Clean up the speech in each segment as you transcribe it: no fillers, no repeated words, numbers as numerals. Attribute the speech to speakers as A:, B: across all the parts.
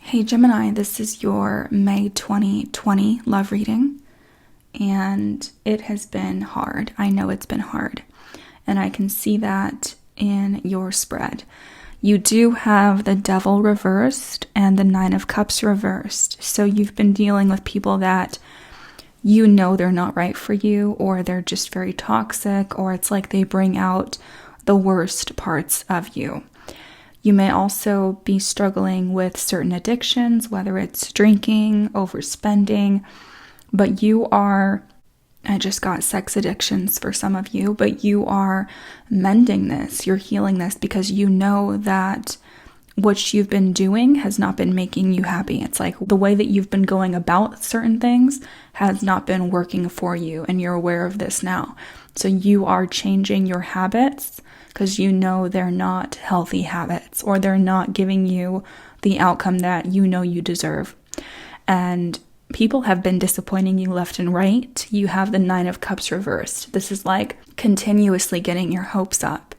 A: Hey Gemini, this is your May 2020 love reading, and it has been hard. I know it's been hard, and I can see that in your spread. You do have the Devil reversed and the Nine of Cups reversed, so you've been dealing with people that you know they're not right for you, or they're just very toxic, or it's like they bring out the worst parts of you. You may also be struggling with certain addictions, whether it's drinking, overspending, but I just got sex addictions for some of you, but you are mending this, you're healing this because you know that what you've been doing has not been making you happy. It's like the way that you've been going about certain things has not been working for you, and you're aware of this now. So you are changing your habits because you know they're not healthy habits, or they're not giving you the outcome that you know you deserve. And people have been disappointing you left and right. You have the Nine of Cups reversed. This is like continuously getting your hopes up,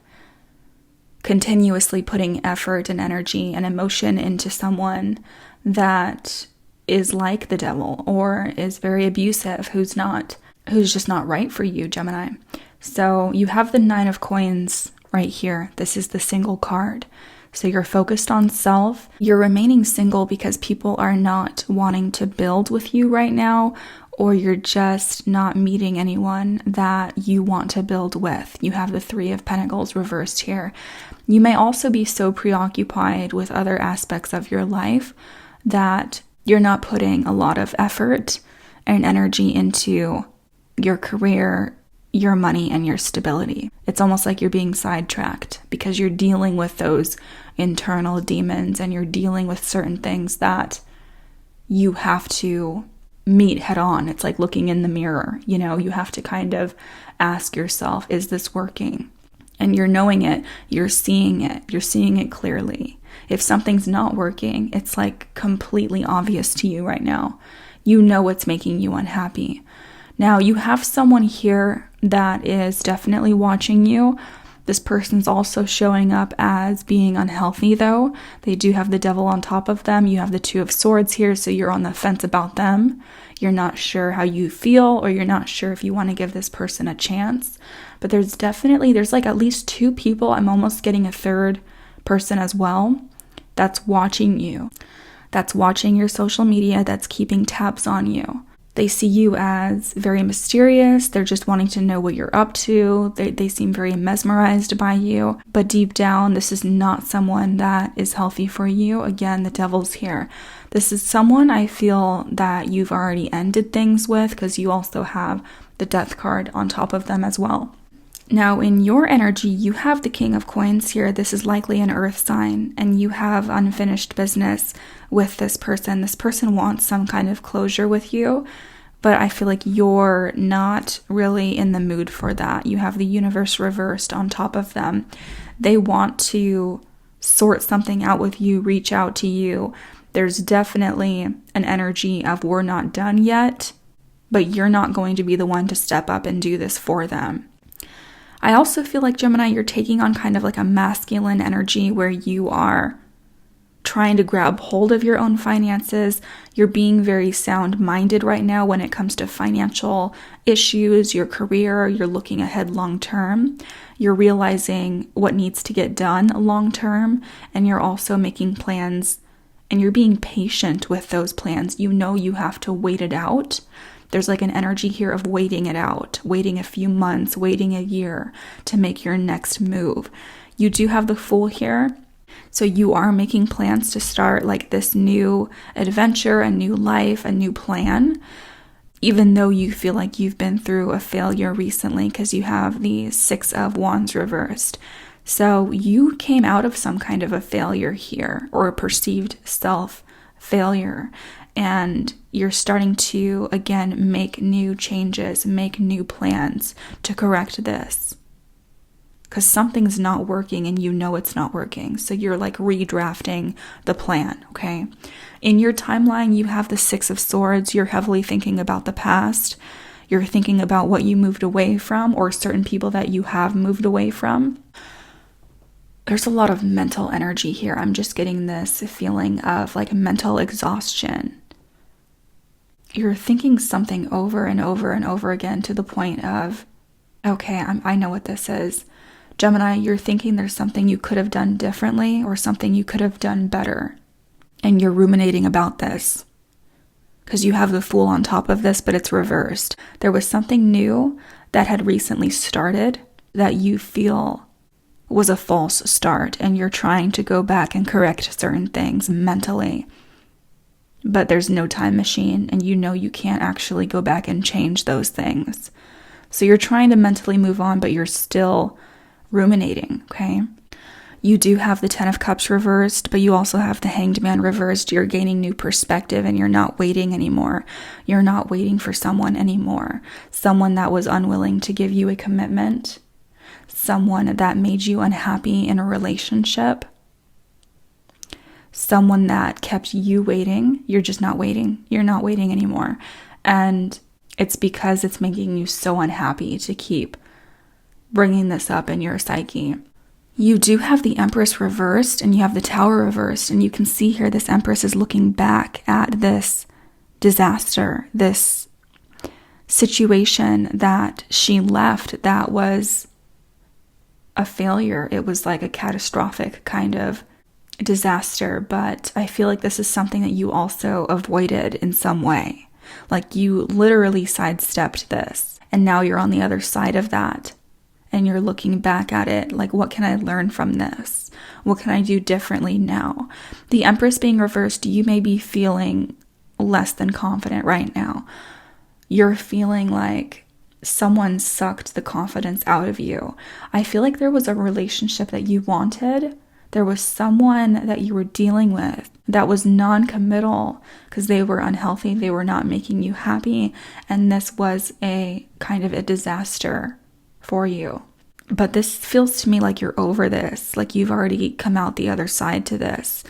A: continuously putting effort and energy and emotion into someone that is like the devil or is very abusive, who's just not right for you, Gemini. So you have the Nine of Coins right here. This is the single card. So you're focused on self. You're remaining single because people are not wanting to build with you right now, or you're just not meeting anyone that you want to build with. You have the Three of Pentacles reversed here. You may also be so preoccupied with other aspects of your life that you're not putting a lot of effort and energy into your career, your money, and your stability. It's almost like you're being sidetracked because you're dealing with those internal demons, and you're dealing with certain things that you have to meet head on. It's like looking in the mirror, you have to kind of ask yourself, is this working? And you're knowing it, you're seeing it clearly. If something's not working, it's like completely obvious to you right now. You know what's making you unhappy. Now, you have someone here that is definitely watching you. This person's also showing up as being unhealthy, though. They do have the Devil on top of them. You have the Two of Swords here, so you're on the fence about them. You're not sure how you feel, or you're not sure if you want to give this person a chance. But there's like at least two people. I'm almost getting a third person as well that's watching you. That's watching your social media, that's keeping tabs on you. They see you as very mysterious. They're just wanting to know what you're up to. They seem very mesmerized by you. But deep down, this is not someone that is healthy for you. Again, the Devil's here. This is someone I feel that you've already ended things with, because you also have the Death card on top of them as well. Now, in your energy, you have the King of Coins here. This is likely an earth sign, and you have unfinished business with this person. This person wants some kind of closure with you, but I feel like you're not really in the mood for that. You have the Universe reversed on top of them. They want to sort something out with you, reach out to you. There's definitely an energy of we're not done yet, but you're not going to be the one to step up and do this for them. I also feel like, Gemini, you're taking on kind of like a masculine energy where you are trying to grab hold of your own finances. You're being very sound-minded right now when it comes to financial issues, your career. You're looking ahead long-term. You're realizing what needs to get done long-term, and you're also making plans, and you're being patient with those plans. You know you have to wait it out. There's like an energy here of waiting it out, waiting a few months, waiting a year to make your next move. You do have the Fool here. So you are making plans to start like this new adventure, a new life, a new plan, even though you feel like you've been through a failure recently, because you have the Six of Wands reversed. So you came out of some kind of a failure here, or a perceived self-failure. And you're starting to, again, make new changes, make new plans to correct this. Because something's not working and you know it's not working. So you're like redrafting the plan, okay? In your timeline, you have the Six of Swords. You're heavily thinking about the past. You're thinking about what you moved away from, or certain people that you have moved away from. There's a lot of mental energy here. I'm just getting this feeling of like mental exhaustion. You're thinking something over and over and over again to the point of, okay, I know what this is. Gemini, you're thinking there's something you could have done differently or something you could have done better. And you're ruminating about this because you have the Fool on top of this, but it's reversed. There was something new that had recently started that you feel was a false start, and you're trying to go back and correct certain things mentally. But there's no time machine, and you know you can't actually go back and change those things. So you're trying to mentally move on, but you're still ruminating, okay? You do have the Ten of Cups reversed, but you also have the Hanged Man reversed. You're gaining new perspective, and you're not waiting anymore. You're not waiting for someone anymore. Someone that was unwilling to give you a commitment. Someone that made you unhappy in a relationship. Someone that kept you waiting. You're just not waiting. You're not waiting anymore. And it's because it's making you so unhappy to keep bringing this up in your psyche. You do have the Empress reversed and you have the Tower reversed. And you can see here this Empress is looking back at this disaster, this situation that she left that was a failure. It was like a catastrophic kind of disaster, but I feel like this is something that you also avoided in some way. Like you literally sidestepped this, and now you're on the other side of that, and you're looking back at it like, what can I learn from this? What can I do differently now? The Empress being reversed, you may be feeling less than confident right now. You're feeling like someone sucked the confidence out of you. I feel like there was a relationship that you wanted. There was someone that you were dealing with that was non-committal because they were unhealthy. They were not making you happy. And this was a kind of a disaster for you. But this feels to me like you're over this. Like you've already come out the other side to this.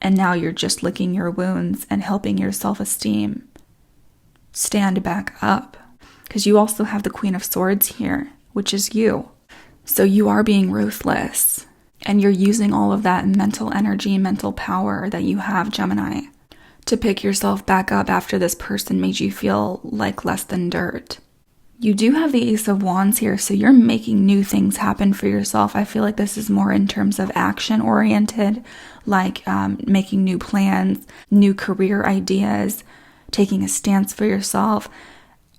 A: And now you're just licking your wounds and helping your self-esteem stand back up. Because you also have the Queen of Swords here, which is you. So you are being ruthless. And you're using all of that mental energy, mental power that you have, Gemini, to pick yourself back up after this person made you feel like less than dirt. You do have the Ace of Wands here, so you're making new things happen for yourself. I feel like this is more in terms of action-oriented, like making new plans, new career ideas, taking a stance for yourself.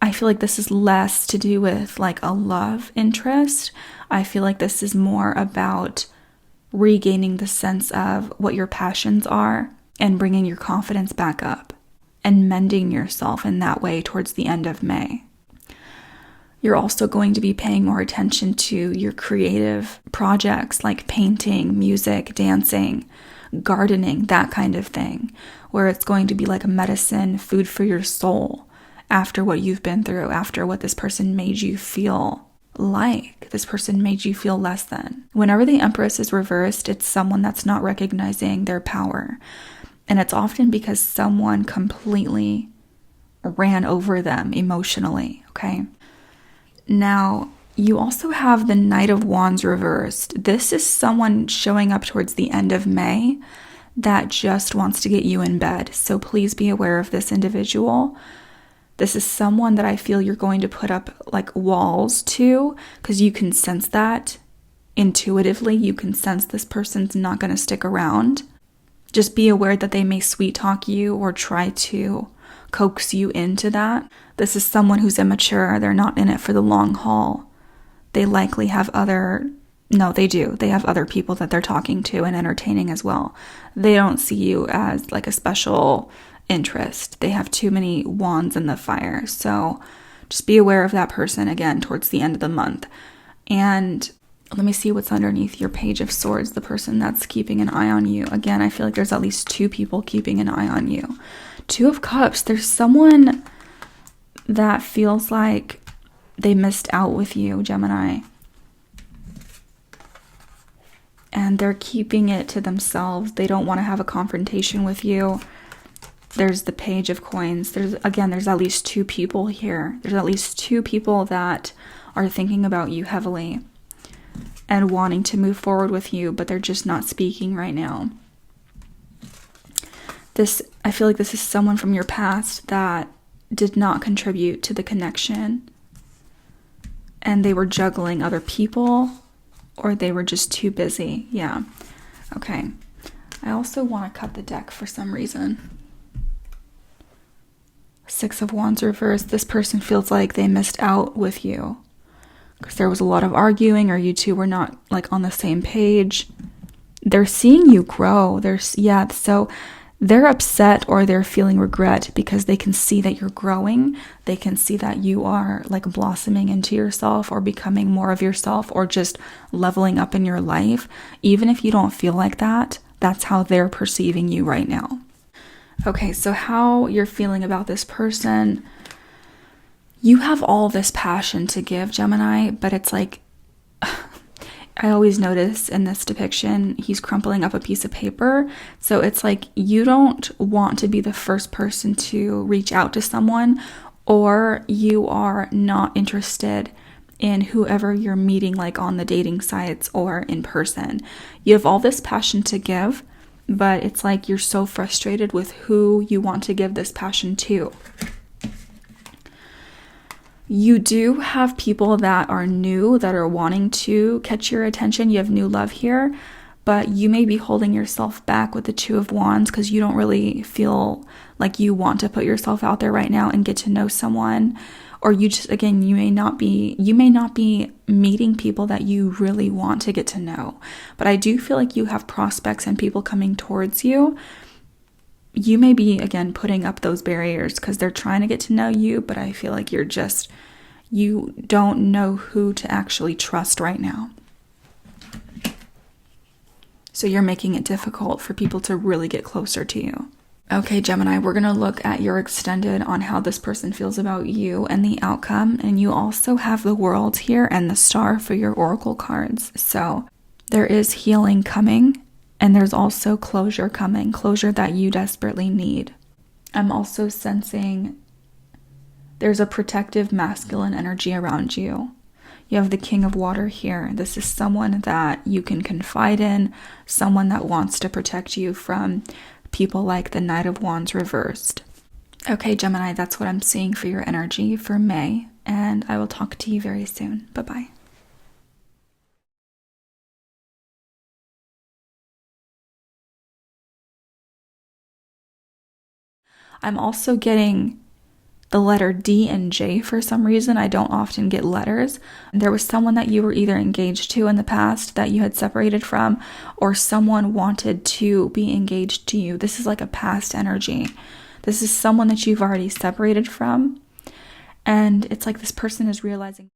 A: I feel like this is less to do with like a love interest. I feel like this is more about regaining the sense of what your passions are and bringing your confidence back up and mending yourself in that way towards the end of May. You're also going to be paying more attention to your creative projects like painting, music, dancing, gardening, that kind of thing, where it's going to be like a medicine, food for your soul. After what you've been through, after what this person made you feel like, this person made you feel less than. Whenever the Empress is reversed, it's someone that's not recognizing their power. And it's often because someone completely ran over them emotionally, okay? Now, you also have the Knight of Wands reversed. This is someone showing up towards the end of May that just wants to get you in bed. So please be aware of this individual. This is someone that I feel you're going to put up like walls to, because you can sense that intuitively. You can sense this person's not going to stick around. Just be aware that they may sweet talk you or try to coax you into that. This is someone who's immature. They're not in it for the long haul. They likely have they do. They have other people that they're talking to and entertaining as well. They don't see you as like a special interest. They have too many wands in the fire. So just be aware of that person again towards the end of the month. And let me see what's underneath your Page of Swords, the person that's keeping an eye on you. Again, I feel like there's at least two people keeping an eye on you. Two of Cups, there's someone that feels like they missed out with you, Gemini. And they're keeping it to themselves. They don't want to have a confrontation with you. There's the Page of Coins. There's at least two people here. There's at least two people that are thinking about you heavily. and wanting to move forward with you, but they're just not speaking right now. I feel like this is someone from your past that did not contribute to the connection, and they were juggling other people, or they were just too busy. Yeah. Okay. I also want to cut the deck for some reason. Six of Wands reversed. This person feels like they missed out with you because there was a lot of arguing, or you two were not like on the same page. They're seeing you grow. So they're upset, or they're feeling regret because they can see that you're growing. They can see that you are like blossoming into yourself, or becoming more of yourself, or just leveling up in your life. Even if you don't feel like that, that's how they're perceiving you right now. Okay, so how you're feeling about this person. You have all this passion to give, Gemini, but it's like, I always notice in this depiction, he's crumpling up a piece of paper. So it's like you don't want to be the first person to reach out to someone, or you are not interested in whoever you're meeting, like on the dating sites or in person. You have all this passion to give, but it's like you're so frustrated with who you want to give this passion to. You do have people that are new, that are wanting to catch your attention. You have new love here, but you may be holding yourself back with the Two of Wands because you don't really feel like you want to put yourself out there right now and get to know someone. Or you just, again, you may not be meeting people that you really want to get to know. But I do feel like you have prospects and people coming towards you. You may be, again, putting up those barriers because they're trying to get to know you, but I feel like you don't know who to actually trust right now. So you're making it difficult for people to really get closer to you. Okay, Gemini, we're going to look at your extended on how this person feels about you and the outcome. And you also have the World here and the Star for your oracle cards. So there is healing coming. And there's also closure coming, closure that you desperately need. I'm also sensing there's a protective masculine energy around you. You have the King of Water here. This is someone that you can confide in, someone that wants to protect you from people like the Knight of Wands reversed. Okay, Gemini, that's what I'm seeing for your energy for May, and I will talk to you very soon. Bye-bye. I'm also getting the letter D and J for some reason. I don't often get letters. There was someone that you were either engaged to in the past that you had separated from, or someone wanted to be engaged to you. This is like a past energy. This is someone that you've already separated from. And it's like this person is realizing